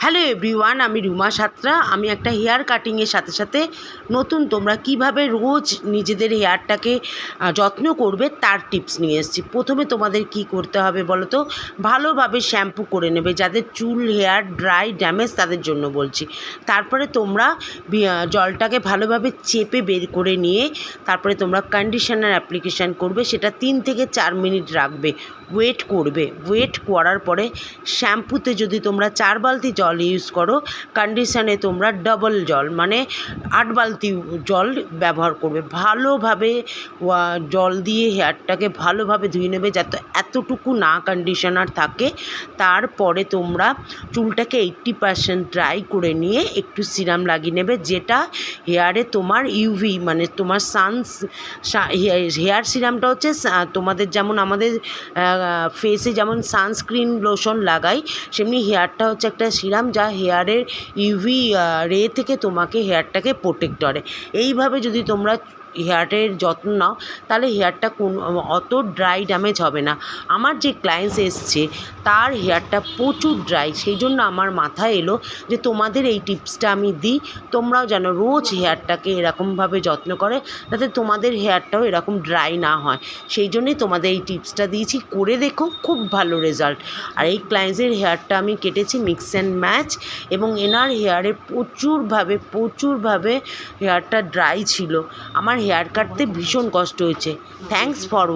Hello everyone, আমি রুমা সাঁতরা। আমি একটা হেয়ার কাটিংয়ের সাথে সাথে নতুন তোমরা কিভাবে রোজ নিজেদের হেয়ারটাকে যত্ন করবে তার টিপস নিয়ে এসেছি। প্রথমে তোমাদের কি করতে হবে বলো তো, ভালোভাবে শ্যাম্পু করে নেবে। যাদের চুল হেয়ার ড্রাই ড্যামেজ তাদের জন্য বলছি। তারপরে তোমরা জলটাকে ভালোভাবে চেপে বের করে নিয়ে তারপরে তোমরা কন্ডিশনার অ্যাপ্লিকেশান করবে। সেটা 3 থেকে 4 মিনিট রাখবে, ওয়েট করবে। ওয়েট করার পরে শ্যাম্পুতে যদি তোমরা 4 বালতি জল ইউজ করো, কন্ডিশনে তোমরা ডবল জল মানে 8 বালতি জল ব্যবহার করবে। ভালোভাবে জল দিয়ে হেয়ারটাকে ভালোভাবে ধুয়ে নেবে যাতে এতটুকু না কন্ডিশনার থাকে। তারপরে তোমরা চুলটাকে 80% ড্রাই করে নিয়ে একটু সিরাম লাগিয়ে নেবে, যেটা হেয়ারে তোমার ইউভি মানে তোমার হেয়ার সিরামটা হচ্ছে তোমাদের যেমন আমাদের ফেসে যেমন সানস্ক্রিন লোশন লাগাই, সেমনি হেয়ারটা হচ্ছে একটা সিরাম যা হেয়ারের ইউভি রে থেকে তোমাকে হেয়ারটাকে প্রোটেক্ট করে। এইভাবে যদি তোমরা হেয়ারের যত্ন নাও তাহলে হেয়ারটা অত ড্রাই ড্যামেজ হবে না। আমার যে ক্লায়েন্টস এসছে তার হেয়ারটা প্রচুর ড্রাই, সেই জন্য আমার মাথায় এলো যে তোমাদের এই টিপসটা আমি দিই, তোমরাও যেন রোজ হেয়ারটাকে এরকমভাবে যত্ন করে যাতে তোমাদের হেয়ারটাও এরকম ড্রাই না হয়। সেই জন্যই তোমাদের এই টিপসটা দিয়েছি, করে দেখো, খুব ভালো রেজাল্ট। আর এই ক্লায়েন্টসের হেয়ারটা আমি কেটেছি মিক্স অ্যান্ড ম্যাচ, এবং এনার হেয়ারে প্রচুরভাবে হেয়ারটা ড্রাই ছিল। আমার হেয়ার কাটতে ভীষণ কষ্ট হয়েছে। Thanks for